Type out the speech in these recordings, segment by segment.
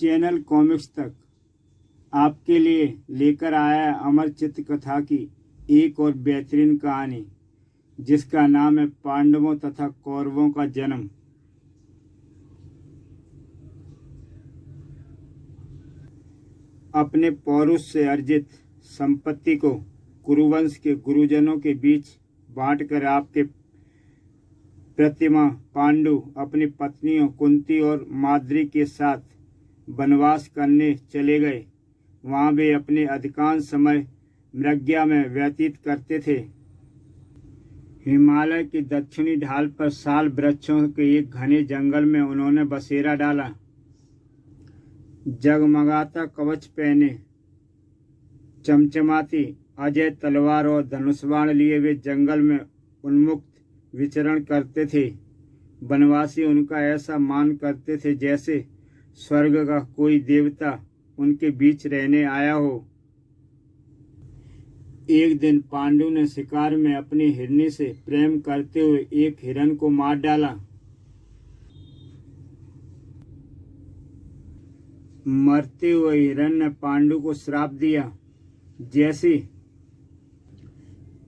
Channel comics तक आपके लिए लेकर आया है अमर चित्र कथा की एक और बेहतरीन कहानी, जिसका नाम है पांडवों तथा कौरवों का जन्म। अपने पौरुष से अर्जित संपत्ति को कुरुवंश के गुरुजनों के बीच बांटकर आपके प्रतिमा पांडु अपनी पत्नियों कुंती और माद्री के साथ वनवास करने चले गए। वहां वे अपने अधिकांश समय मृग्या में व्यतीत करते थे। हिमालय की दक्षिणी ढाल पर साल वृक्षों के एक घने जंगल में उन्होंने बसेरा डाला। जगमगाता कवच पहने, चमचमाती अजय तलवार और धनुष्बाण लिए वे जंगल में उन्मुक्त विचरण करते थे। वनवासी उनका ऐसा मान करते थे जैसे स्वर्ग का कोई देवता उनके बीच रहने आया हो। एक दिन पांडु ने शिकार में अपनी हिरनी से प्रेम करते हुए एक हिरण को मार डाला। मरते हुए हिरण ने पांडु को श्राप दिया, जैसी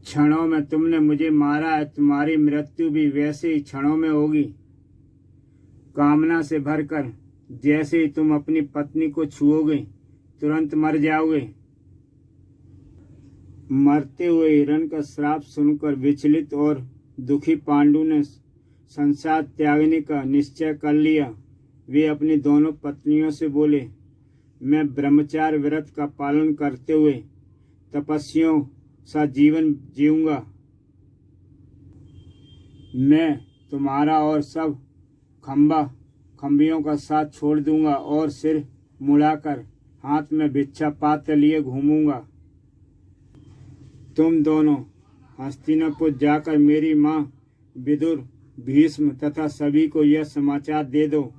क्षणों में तुमने मुझे मारा है, तुम्हारी मृत्यु भी वैसे ही क्षणों में होगी। कामना से भरकर जैसे ही तुम अपनी पत्नी को छुओगे, तुरंत मर जाओगे। मरते हुए हिरण का श्राप सुनकर विचलित और दुखी पांडु ने संसार त्यागने का निश्चय कर लिया। वे अपनी दोनों पत्नियों से बोले, मैं ब्रह्मचार्य व्रत का पालन करते हुए तपस्वियों सा जीवन जीऊंगा। मैं तुम्हारा और सब खंबियों का साथ छोड़ दूंगा और सिर मुड़ाकर हाथ में भिक्षा पात्र लिए घूमूंगा। तुम दोनों हस्तिनापुर जाकर मेरी माँ विदुर, भीष्म तथा सभी को यह समाचार दे दो।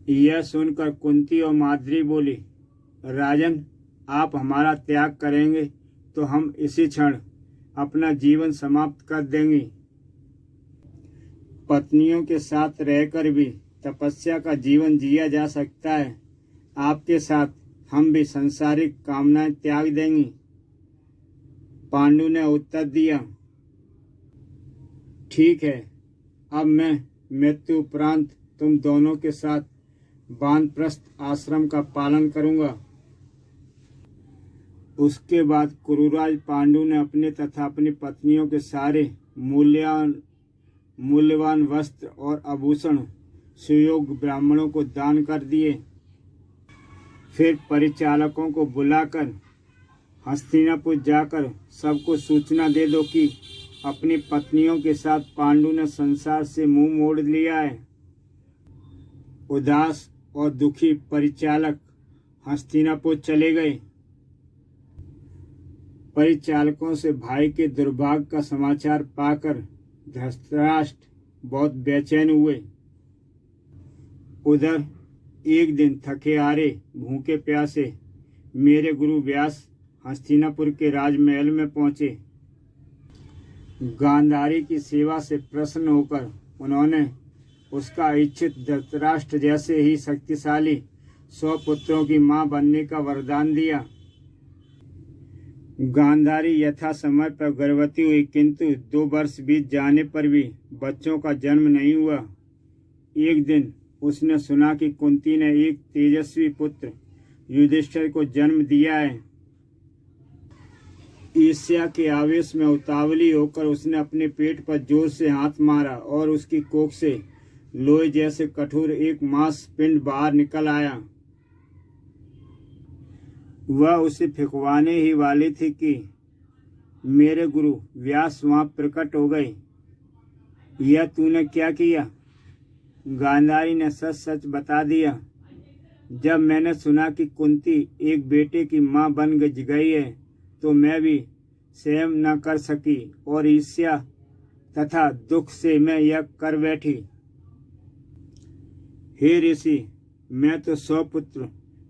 यह सुनकर कुंती और माद्री बोली, राजन, आप हमारा त्याग करेंगे तो हम इसी क्षण अपना जीवन समाप्त कर देंगे। पत्नियों के साथ रहकर भी तपस्या का जीवन जिया जा सकता है। आपके साथ हम भी सांसारिक कामनाएं त्याग देंगे। पांडु ने उत्तर दिया, ठीक है, अब मैं मृत्यु उपरांत तुम दोनों के साथ वानप्रस्थ आश्रम का पालन करूंगा। उसके बाद कुरुराज पांडु ने अपने तथा अपनी पत्नियों के सारे मूल्यवान वस्त्र और आभूषण सुयोग्य ब्राह्मणों को दान कर दिए। फिर परिचालकों को बुलाकर हस्तिनापुर जाकर सबको सूचना दे दो कि अपनी पत्नियों के साथ पांडु ने संसार से मुंह मोड़ लिया है। उदास और दुखी परिचालक हस्तिनापुर चले गए। परिचालकों से भाई के दुर्भाग्य का समाचार पाकर धृतराष्ट्र बहुत बेचैन हुए। उधर एक दिन थके हारे भूखे प्यासे मेरे गुरु व्यास हस्तिनापुर के राजमहल में पहुंचे। गांधारी की सेवा से प्रसन्न होकर उन्होंने उसका इच्छित धृतराष्ट्र जैसे ही शक्तिशाली 100 पुत्रों की मां बनने का वरदान दिया। गांधारी यथा समय पर गर्भवती हुई, किंतु 2 वर्ष बीत जाने पर भी बच्चों का जन्म नहीं हुआ। एक दिन उसने सुना कि कुंती ने एक तेजस्वी पुत्र युधिष्ठिर को जन्म दिया है। ईर्ष्या के आवेश में उतावली होकर उसने अपने पेट पर जोर से हाथ मारा और उसकी कोख से लोहे जैसे कठोर एक मांस पिंड बाहर निकल आया। वह उसे फेंकवाने ही वाली थी कि मेरे गुरु व्यास वहां प्रकट हो गए। यह तूने क्या किया? गांधारी ने सच सच बता दिया। जब मैंने सुना कि कुंती एक बेटे की मां बन गई है, तो मैं भी सहन न कर सकी और ईर्ष्या तथा दुख से मैं यह कर बैठी। हे ऋषि, मैं तो 100 पुत्र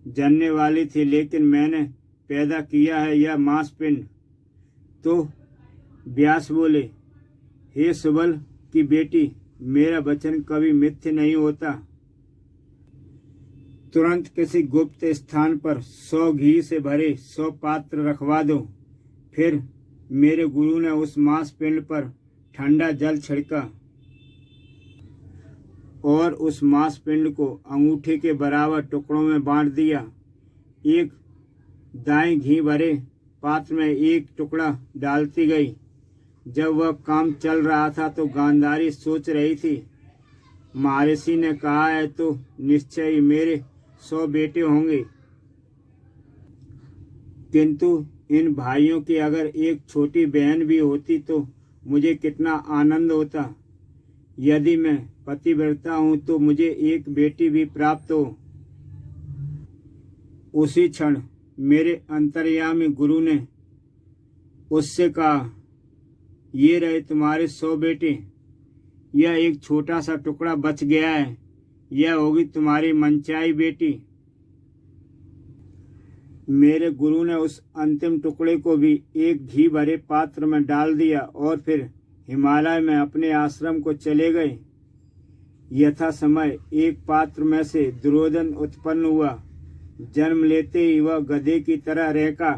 जनने वाली थी, लेकिन मैंने पैदा किया है यह मांसपिंड। तो व्यास बोले, हे सुबल की बेटी, मेरा वचन कभी मिथ्य नहीं होता। तुरंत किसी गुप्त स्थान पर 100 घी से भरे 100 पात्र रखवा दो। फिर मेरे गुरु ने उस मांस पिंड पर ठंडा जल छिड़का और उस मांस पिंड को अंगूठे के बराबर टुकड़ों में बांट दिया। एक दाएं घी भरे पात्र में एक टुकड़ा डालती गई। जब वह काम चल रहा था तो गांधारी सोच रही थी, महर्षि ने कहा है तो निश्चय ही मेरे 100 बेटे होंगे, किंतु इन भाइयों की अगर एक छोटी बहन भी होती तो मुझे कितना आनंद होता। यदि मैं पतिव्रता हूं तो मुझे एक बेटी भी प्राप्त हो। उसी क्षण मेरे अंतर्यामी गुरु ने उससे कहा, ये रहे तुम्हारे 100 बेटे। यह एक छोटा सा टुकड़ा बच गया है, यह होगी तुम्हारी मनचाही बेटी। मेरे गुरु ने उस अंतिम टुकड़े को भी एक घी भरे पात्र में डाल दिया और फिर हिमालय में अपने आश्रम को चले गए। यथा समय एक पात्र में से दुर्योधन उत्पन्न हुआ। जन्म लेते ही वह गधे की तरह रहका।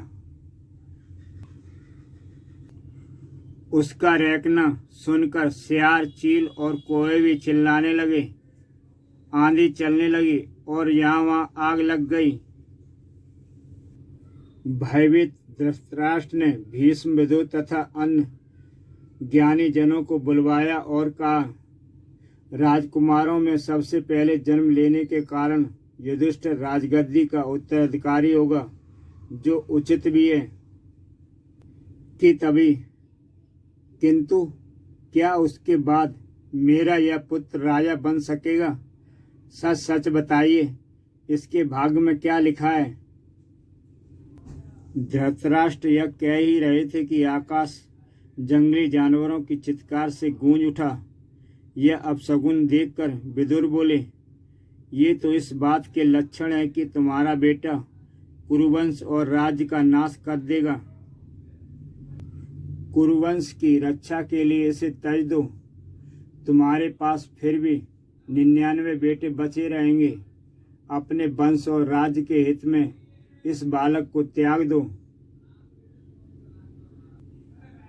उसका रहकना सुनकर सियार, चील और कौवे भी चिल्लाने लगे। आंधी चलने लगी और यहाँ वहाँ आग लग गई। भयभीत धृतराष्ट्र ने भीष्म, विदुर तथा अन्य ज्ञानी जनों को बुलवाया और कहा, राजकुमारों में सबसे पहले जन्म लेने के कारण युधिष्ठिर राजगद्दी का उत्तराधिकारी होगा, जो उचित भी है कि तभी, किंतु क्या उसके बाद मेरा यह पुत्र राजा बन सकेगा? सच सच बताइए, इसके भाग्य में क्या लिखा है? धृतराष्ट्र यह कह ही रहे थे कि आकाश जंगली जानवरों की चित्कार से गूंज उठा। यह अपशगुन देखकर विदुर बोले, ये तो इस बात के लक्षण है कि तुम्हारा बेटा कुरुवंश और राज्य का नाश कर देगा। कुरुवंश की रक्षा के लिए इसे त्यज दो। तुम्हारे पास फिर भी 99 बेटे बचे रहेंगे। अपने वंश और राज्य के हित में इस बालक को त्याग दो।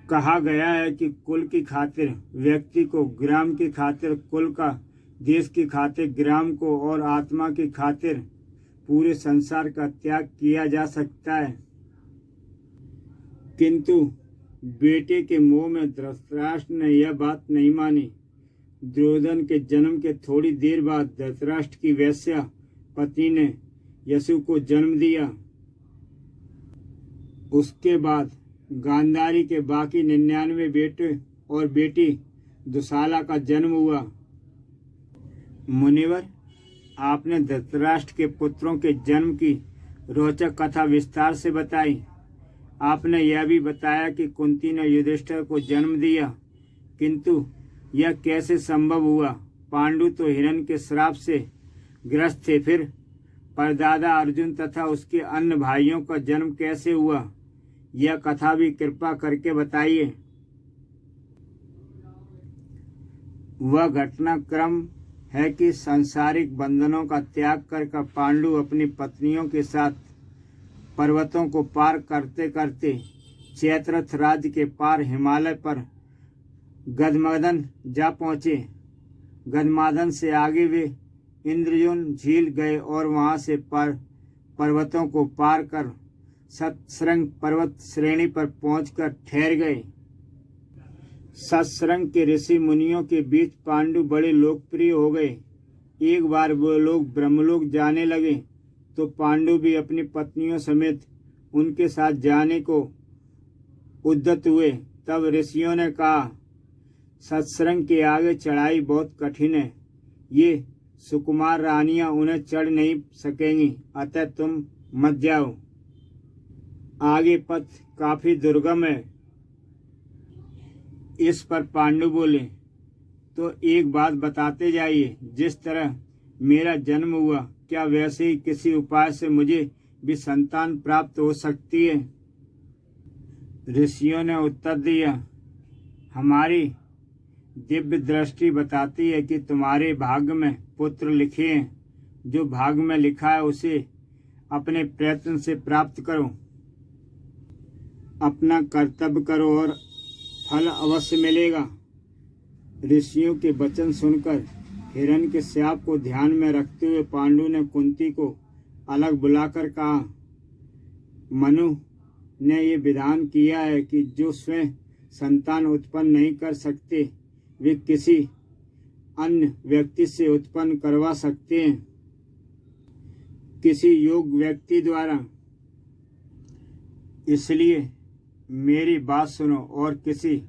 कहा गया है कि कुल की खातिर व्यक्ति को, ग्राम की खातिर कुल का, देश की खातिर ग्राम को और आत्मा की खातिर पूरे संसार का त्याग किया जा सकता है। किंतु बेटे के मोह में धृतराष्ट्र ने यह बात नहीं मानी। दुर्योधन के जन्म के थोड़ी देर बाद धृतराष्ट्र की वैश्या पत्नी ने यशु को जन्म दिया। उसके बाद गांधारी के बाकी 99 बेटे और बेटी दुशाला का जन्म हुआ। मुनिवर, आपने धृतराष्ट्र के पुत्रों के जन्म की रोचक कथा विस्तार से बताई। आपने यह भी बताया कि कुंती ने युधिष्ठिर को जन्म दिया, किंतु यह कैसे संभव हुआ? पांडु तो हिरण के श्राप से ग्रस्त थे, फिर परदादा अर्जुन तथा उसके अन्य भाइयों का जन्म कैसे हुआ? यह कथा भी कृपा करके बताइए। वह घटनाक्रम है कि सांसारिक बंधनों का त्याग कर पांडु अपनी पत्नियों के साथ पर्वतों को पार करते करते चैत्रथ राज्य के पार हिमालय पर गदमदन जा पहुँचे। गदमादन से आगे वे इंद्रयोन झील गए और वहां से पर्वतों को पार कर सतसरंग पर्वत श्रेणी पर पहुंचकर ठहर गए। सतसरंग के ऋषि मुनियों के बीच पांडु बड़े लोकप्रिय हो गए। एक बार वो लोग ब्रह्मलोक जाने लगे तो पांडु भी अपनी पत्नियों समेत उनके साथ जाने को उद्यत हुए। तब ऋषियों ने कहा, सतसरंग के आगे चढ़ाई बहुत कठिन है, ये सुकुमार रानियां उन्हें चढ़ नहीं सकेंगी, अतः तुम मत जाओ। आगे पथ काफी दुर्गम है। इस पर पांडु बोले, तो एक बात बताते जाइए, जिस तरह मेरा जन्म हुआ, क्या वैसे ही किसी उपाय से मुझे भी संतान प्राप्त हो सकती है? ऋषियों ने उत्तर दिया, हमारी दिव्य दृष्टि बताती है कि तुम्हारे भाग्य में पुत्र लिखे हैं, जो भाग में लिखा है उसे अपने प्रयत्न से प्राप्त करो। अपना कर्तव्य करो और फल अवश्य मिलेगा। ऋषियों के वचन सुनकर हिरण्यकश्यप को ध्यान में रखते हुए पांडु ने कुंती को अलग बुलाकर कहा, मनु ने ये विधान किया है कि जो स्वयं संतान उत्पन्न नहीं कर सकते वे किसी अन्य व्यक्ति से उत्पन्न करवा सकते हैं, किसी योग्य व्यक्ति द्वारा। इसलिए मेरी बात सुनो और किसी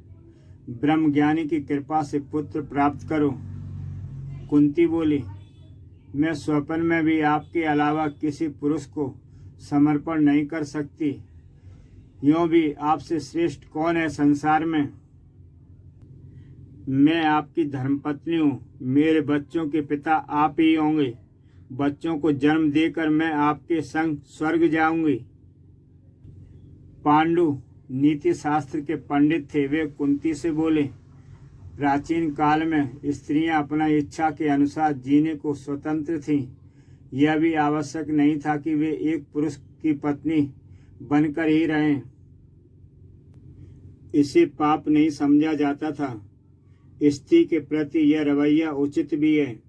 ब्रह्मज्ञानी की कृपा से पुत्र प्राप्त करो। कुंती बोली, मैं स्वप्न में भी आपके अलावा किसी पुरुष को समर्पण नहीं कर सकती। यूं भी आपसे श्रेष्ठ कौन है संसार में। मैं आपकी धर्मपत्नी हूँ। मेरे बच्चों के पिता आप ही होंगे। बच्चों को जन्म देकर मैं आपके संग स्वर्ग जाऊंगी। पांडु नीति शास्त्र के पंडित थे। वे कुंती से बोले, प्राचीन काल में स्त्रियां अपना इच्छा के अनुसार जीने को स्वतंत्र थीं। यह भी आवश्यक नहीं था कि वे एक पुरुष की पत्नी बनकर ही रहें। इसे पाप नहीं समझा जाता था। स्त्री के प्रति यह रवैया उचित भी है।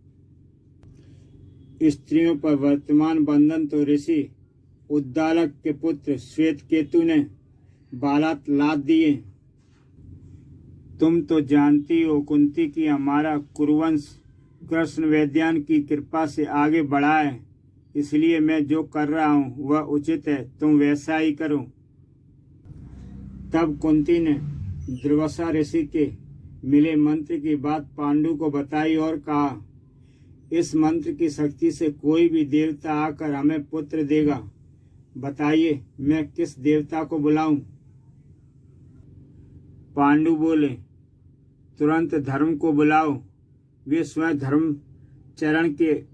स्त्रियों पर वर्तमान बंधन तो ऋषि उद्दालक के पुत्र श्वेतकेतु ने बालात लाद दिए। तुम तो जानती हो कुंती की हमारा कुरुवंश कृष्ण वैद्यान की कृपा से आगे बढ़ा है। इसलिए मैं जो कर रहा हूँ वह उचित है, तुम वैसा ही करो। तब कुंती ने दुर्वासा ऋषि के मिले मंत्र की बात पांडु को बताई और कहा, इस मंत्र की शक्ति से कोई भी देवता आकर हमें पुत्र देगा। बताइए मैं किस देवता को बुलाऊं? पांडु बोले, तुरंत धर्म को बुलाओ। वे स्वयं धर्म चरण के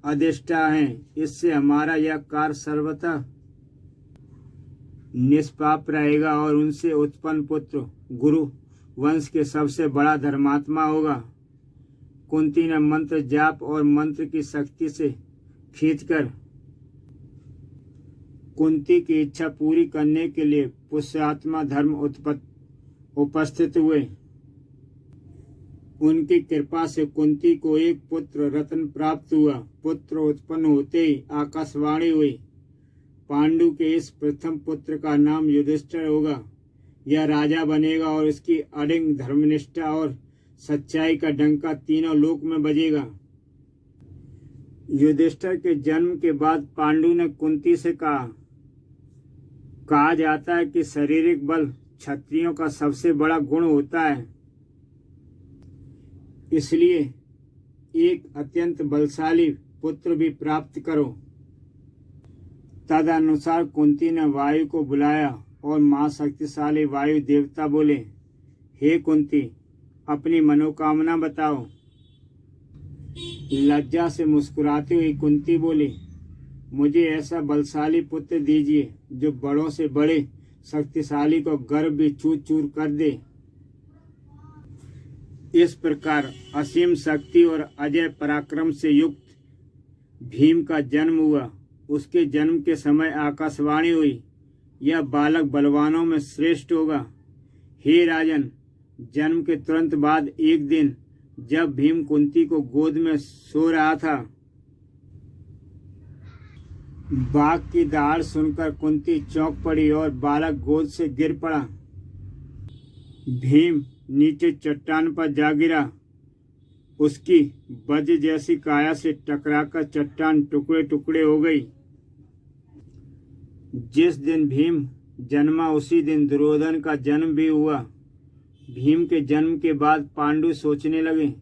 अधिष्ठा हैं। इससे हमारा यह कार्य सर्वतः निष्पाप रहेगा और उनसे उत्पन्न पुत्र गुरु वंश के सबसे बड़ा धर्मात्मा होगा। कुंती ने मंत्र जाप और मंत्र की शक्ति से खींचकर कुंती की इच्छा पूरी करने के लिए पुष्यात्मा धर्म उपस्थित हुए। उनकी कृपा से कुंती को एक पुत्र रत्न प्राप्त हुआ। पुत्र उत्पन्न होते ही आकाशवाणी हुई, पांडु के इस प्रथम पुत्र का नाम युधिष्ठिर होगा। यह राजा बनेगा और इसकी अडिग धर्मनिष्ठा और सच्चाई का डंका तीनों लोक में बजेगा। युधिष्ठिर के जन्म के बाद पांडु ने कुंती से कहा जाता है कि शारीरिक बल क्षत्रियों का सबसे बड़ा गुण होता है। इसलिए एक अत्यंत बलशाली पुत्र भी प्राप्त करो। तदनुसार कुंती ने वायु को बुलाया और महाशक्तिशाली वायु देवता बोले, हे कुंती, अपनी मनोकामना बताओ। लज्जा से मुस्कुराती हुई कुंती बोली, मुझे ऐसा बलशाली पुत्र दीजिए जो बड़ों से बड़े शक्तिशाली को गर्भ भी चूर चूर कर दे। इस प्रकार असीम शक्ति और अजय पराक्रम से युक्त भीम का जन्म हुआ। उसके जन्म के समय आकाशवाणी हुई, यह बालक बलवानों में श्रेष्ठ होगा। हे राजन, जन्म के तुरंत बाद एक दिन जब भीम कुंती को गोद में सो रहा था, बाघ की दहाड़ सुनकर कुंती चौंक पड़ी और बालक गोद से गिर पड़ा। भीम नीचे चट्टान पर जा गिरा। उसकी वज्र जैसी काया से टकराकर चट्टान टुकड़े टुकड़े हो गई। जिस दिन भीम जन्मा उसी दिन दुर्योधन का जन्म भी हुआ। भीम के जन्म के बाद पांडु सोचने लगे,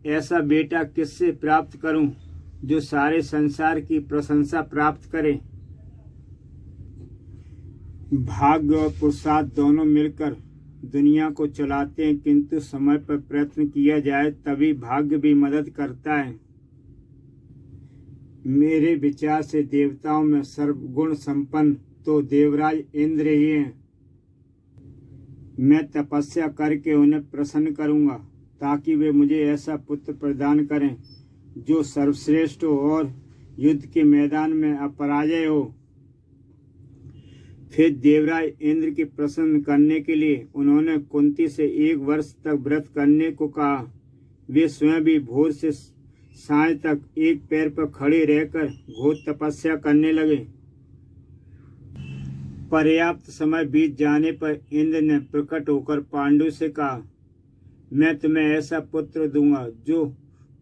ऐसा बेटा किससे प्राप्त करूं जो सारे संसार की प्रशंसा प्राप्त करे। भाग्य और पुरुषार्थ दोनों मिलकर दुनिया को चलाते हैं, किंतु समय पर प्रयत्न किया जाए तभी भाग्य भी मदद करता है। मेरे विचार से देवताओं में सर्वगुण संपन्न तो देवराज इंद्र ही हैं। मैं तपस्या करके उन्हें प्रसन्न करूंगा ताकि वे मुझे ऐसा पुत्र प्रदान करें जो सर्वश्रेष्ठ हो और युद्ध के मैदान में अपराजय हो। फिर देवराज इंद्र की प्रसन्न करने के लिए उन्होंने कुंती से 1 वर्ष तक व्रत करने को कहा। वे स्वयं भी भोर से सांझ तक एक पैर पर खड़े रहकर घोर तपस्या करने लगे। पर्याप्त समय बीत जाने पर इंद्र ने प्रकट होकर पांडु से कहा, मैं तुम्हें ऐसा पुत्र दूंगा जो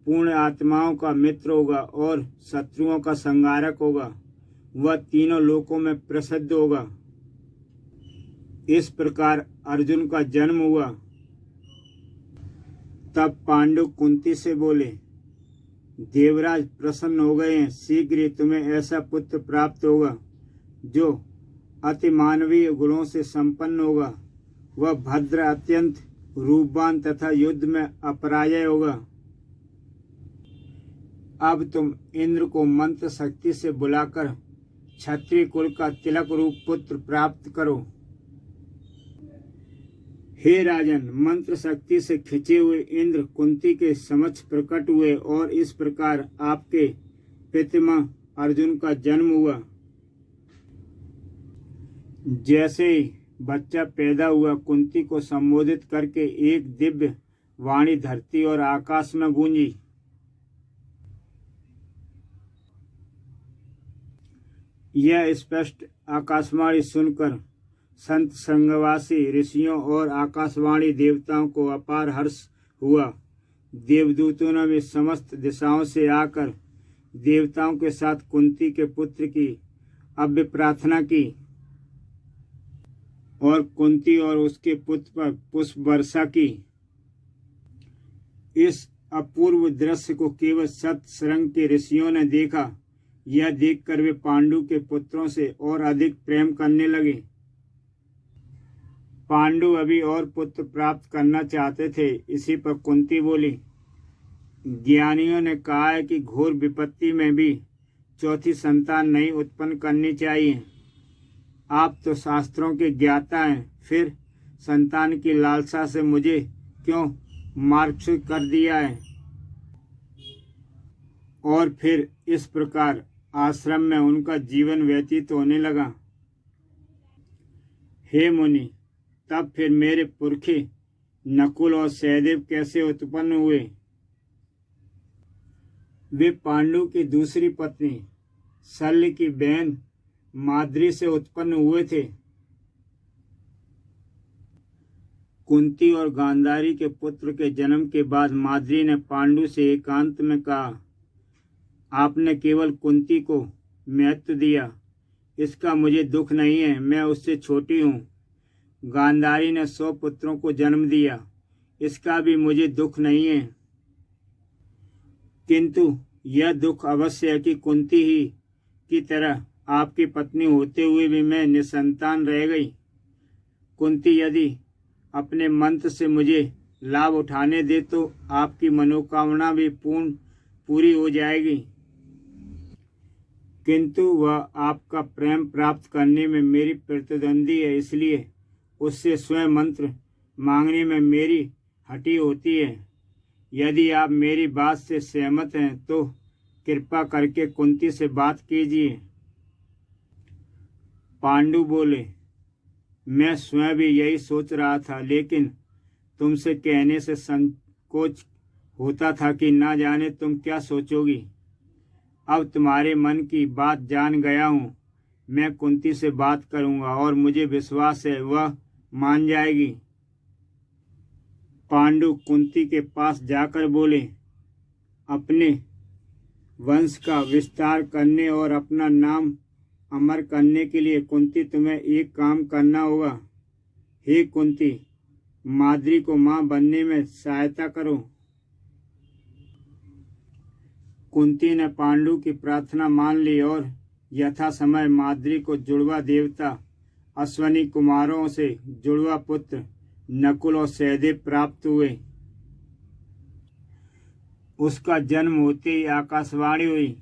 पूर्ण आत्माओं का मित्र होगा और शत्रुओं का संहारक होगा। वह तीनों लोकों में प्रसिद्ध होगा। इस प्रकार अर्जुन का जन्म हुआ। तब पांडु कुंती से बोले, देवराज प्रसन्न हो गए हैं। शीघ्र ही तुम्हें ऐसा पुत्र प्राप्त होगा जो अति मानवीय गुणों से संपन्न होगा। वह भद्र, अत्यंत रूपवान तथा युद्ध में अपराजय होगा। अब तुम इंद्र को मंत्र शक्ति से बुलाकर क्षत्रिय कुल का तिलक रूप पुत्र प्राप्त करो। हे राजन, मंत्र शक्ति से खिंचे हुए इंद्र कुंती के समक्ष प्रकट हुए और इस प्रकार आपके पितामह अर्जुन का जन्म हुआ। जैसे ही बच्चा पैदा हुआ, कुंती को संबोधित करके एक दिव्य वाणी धरती और आकाश में गूंजी। यह स्पष्ट आकाशवाणी सुनकर संत संगवासी ऋषियों और आकाशवाणी देवताओं को अपार हर्ष हुआ। देवदूतों ने भी समस्त दिशाओं से आकर देवताओं के साथ कुंती के पुत्र की अभ्य प्रार्थना की और कुंती और उसके पुत्र पर पुष्प वर्षा की। इस अपूर्व दृश्य को केवल सप्तशृंग के ऋषियों ने देखा। यह देखकर वे पांडु के पुत्रों से और अधिक प्रेम करने लगे। पांडु अभी और पुत्र प्राप्त करना चाहते थे। इसी पर कुंती बोली, ज्ञानियों ने कहा है कि घोर विपत्ति में भी चौथी संतान नहीं उत्पन्न करनी चाहिए। आप तो शास्त्रों के ज्ञाता हैं, फिर संतान की लालसा से मुझे क्यों मार्गच्युत कर दिया है। और फिर इस प्रकार आश्रम में उनका जीवन व्यतीत होने लगा। हे मुनि, तब फिर मेरे पुरखे नकुल और सहदेव कैसे उत्पन्न हुए? वे पांडु की दूसरी पत्नी शल्य की बहन माद्री से उत्पन्न हुए थे। कुंती और गांधारी के पुत्र के जन्म के बाद माद्री ने पांडु से एकांत में कहा, आपने केवल कुंती को महत्व दिया, इसका मुझे दुख नहीं है, मैं उससे छोटी हूँ। गांधारी ने 100 पुत्रों को जन्म दिया, इसका भी मुझे दुख नहीं है, किंतु यह दुख अवश्य है कि कुंती ही की तरह आपकी पत्नी होते हुए भी मैं निसंतान रह गई। कुंती यदि अपने मंत्र से मुझे लाभ उठाने दे तो आपकी मनोकामना भी पूरी हो जाएगी, किंतु वह आपका प्रेम प्राप्त करने में मेरी प्रतिद्वंदी है, इसलिए उससे स्वयं मंत्र मांगने में मेरी हटी होती है। यदि आप मेरी बात से सहमत हैं तो कृपा करके कुंती से बात कीजिए। पांडु बोले, मैं स्वयं भी यही सोच रहा था, लेकिन तुमसे कहने से संकोच होता था कि ना जाने तुम क्या सोचोगी। अब तुम्हारे मन की बात जान गया हूँ। मैं कुंती से बात करूँगा और मुझे विश्वास है वह मान जाएगी। पांडु कुंती के पास जाकर बोले, अपने वंश का विस्तार करने और अपना नाम अमर करने के लिए कुंती तुम्हें एक काम करना होगा। हे कुंती, माद्री को मां बनने में सहायता करो। कुंती ने पांडु की प्रार्थना मान ली और यथा समय माद्री को जुड़वा देवता अश्वनी कुमारों से जुड़वा पुत्र नकुल और सहदेव प्राप्त हुए। उसका जन्म होते ही आकाशवाणी हुई,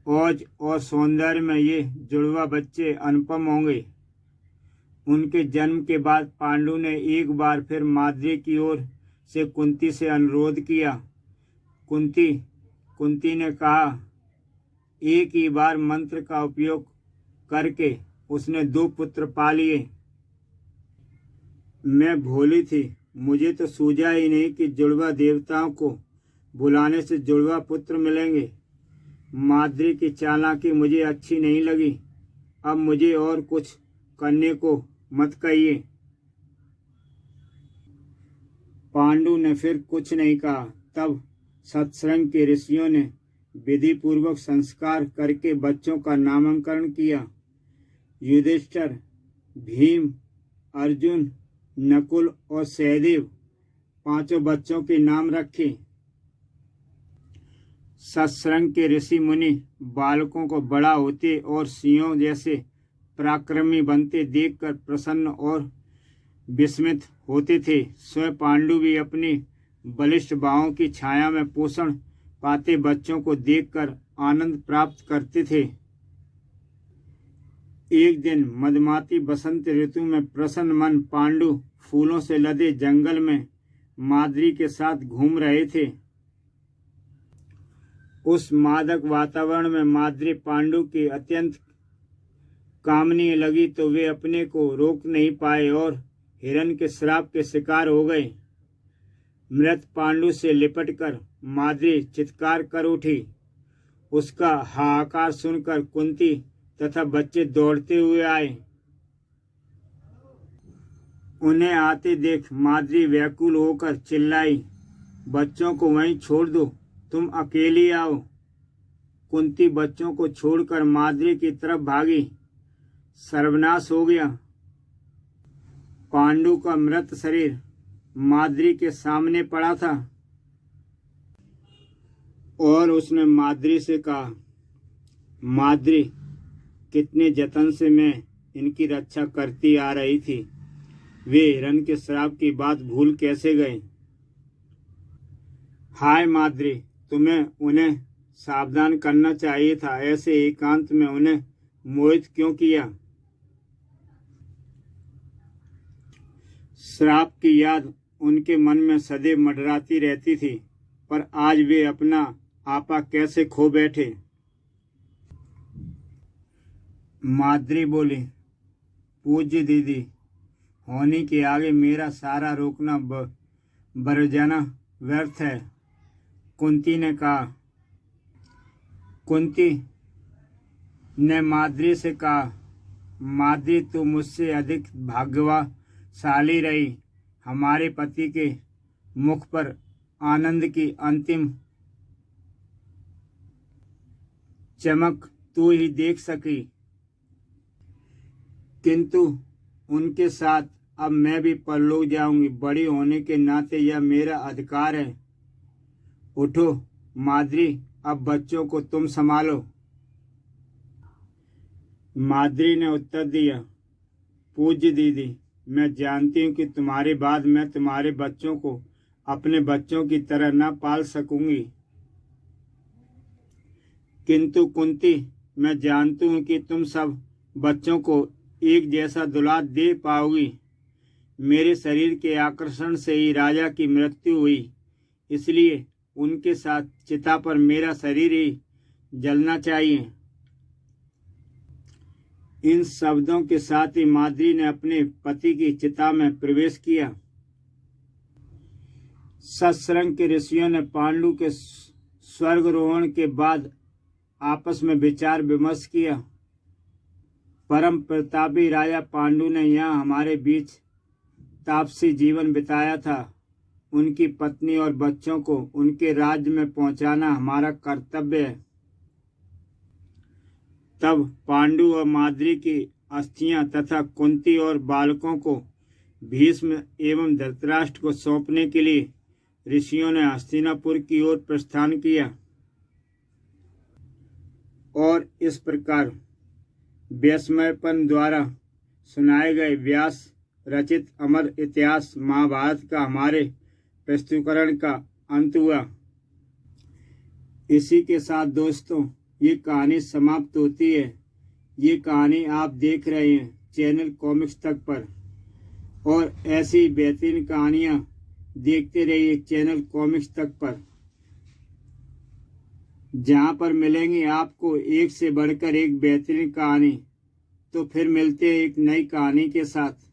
ओज और सौंदर्य में ये जुड़वा बच्चे अनुपम होंगे। उनके जन्म के बाद पांडु ने एक बार फिर माद्री की ओर से कुंती से अनुरोध किया। कुंती ने कहा। एक ही बार मंत्र का उपयोग करके उसने 2 पुत्र पा लिए। मैं भोली थी, मुझे तो सूझा ही नहीं कि जुड़वा देवताओं को बुलाने से जुड़वा पुत्र मिलेंगे। माद्री की चालाकी मुझे अच्छी नहीं लगी। अब मुझे और कुछ करने को मत कहिए। पांडु ने फिर कुछ नहीं कहा। तब सत्संग के ऋषियों ने विधि पूर्वक संस्कार करके बच्चों का नामकरण किया। युधिष्ठिर, भीम, अर्जुन, नकुल और सहदेव 5 बच्चों के नाम रखे। सत्संग के ऋषि मुनि बालकों को बड़ा होते और सिंहों जैसे पराक्रमी बनते देखकर प्रसन्न और विस्मित होते थे। स्वयं पांडु भी अपनी बलिष्ठ बाहों की छाया में पोषण पाते बच्चों को देखकर आनंद प्राप्त करते थे। एक दिन मधुमाती बसंत ऋतु में प्रसन्न मन पांडु फूलों से लदे जंगल में माद्री के साथ घूम रहे थे। उस मादक वातावरण में माद्री पांडु की अत्यंत कामनी लगी तो वे अपने को रोक नहीं पाए और हिरण के श्राप के शिकार हो गए। मृत पांडु से लिपटकर माद्री चित्कार कर उठी। उसका हाहाकार सुनकर कुंती तथा बच्चे दौड़ते हुए आए। उन्हें आते देख माद्री व्याकुल होकर चिल्लाई, बच्चों को वहीं छोड़ दो, तुम अकेली आओ। कुंती बच्चों को छोड़कर माद्री की तरफ भागी। सर्वनाश हो गया। पांडु का मृत शरीर माद्री के सामने पड़ा था और उसने माद्री से कहा, माद्री, कितने जतन से मैं इनकी रक्षा करती आ रही थी, वे हिरण के श्राप की बात भूल कैसे गए। हाय माद्री, तुम्हें उन्हें सावधान करना चाहिए था। ऐसे एकांत में उन्हें मोहित क्यों किया। श्राप की याद उनके मन में सदैव मंडराती रहती थी, पर आज वे अपना आपा कैसे खो बैठे। माद्री बोली, पूज्य दीदी, होनी के आगे मेरा सारा रोकना बरजाना व्यर्थ है। कुंती ने कहा। कुंती ने माद्री से कहा, माद्री, तू मुझसे अधिक भाग्यशाली रही। हमारे पति के मुख पर आनंद की अंतिम चमक तू ही देख सकी, किंतु उनके साथ अब मैं भी परलोक जाऊंगी। बड़ी होने के नाते यह मेरा अधिकार है। उठो माद्री, अब बच्चों को तुम संभालो। माद्री ने उत्तर दिया, पूज्य दीदी, मैं जानती हूँ कि तुम्हारे बाद मैं तुम्हारे बच्चों को अपने बच्चों की तरह न पाल सकूंगी, किंतु कुंती, मैं जानती हूँ कि तुम सब बच्चों को एक जैसा दुलार दे पाओगी। मेरे शरीर के आकर्षण से ही राजा की मृत्यु हुई, इसलिए उनके साथ चिता पर मेरा शरीर ही जलना चाहिए। इन शब्दों के साथ ही माद्री ने अपने पति की चिता में प्रवेश किया। सत्संग के ऋषियों ने पांडु के स्वर्गरोहण के बाद आपस में विचार विमर्श किया। परम प्रतापी राजा पांडु ने यहाँ हमारे बीच तापसी जीवन बिताया था। उनकी पत्नी और बच्चों को उनके राज्य में पहुंचाना हमारा कर्तव्य है। तब पांडु और माद्री की अस्थियां तथा कुंती और बालकों को भीष्म एवं धृतराष्ट्र को सौंपने के लिए ऋषियों ने हस्तिनापुर की ओर प्रस्थान किया। और इस प्रकार व्यासमयपन द्वारा सुनाए गए व्यास रचित अमर इतिहास महाभारत का हमारे प्रस्तुतिकरण का अंत हुआ। इसी के साथ दोस्तों ये कहानी समाप्त होती है। ये कहानी आप देख रहे हैं चैनल कॉमिक्स तक पर, और ऐसी बेहतरीन कहानियाँ देखते रहिए चैनल कॉमिक्स तक पर। जहाँ पर मिलेंगी आपको एक से बढ़कर एक बेहतरीन कहानी। तो फिर मिलते हैं एक नई कहानी के साथ।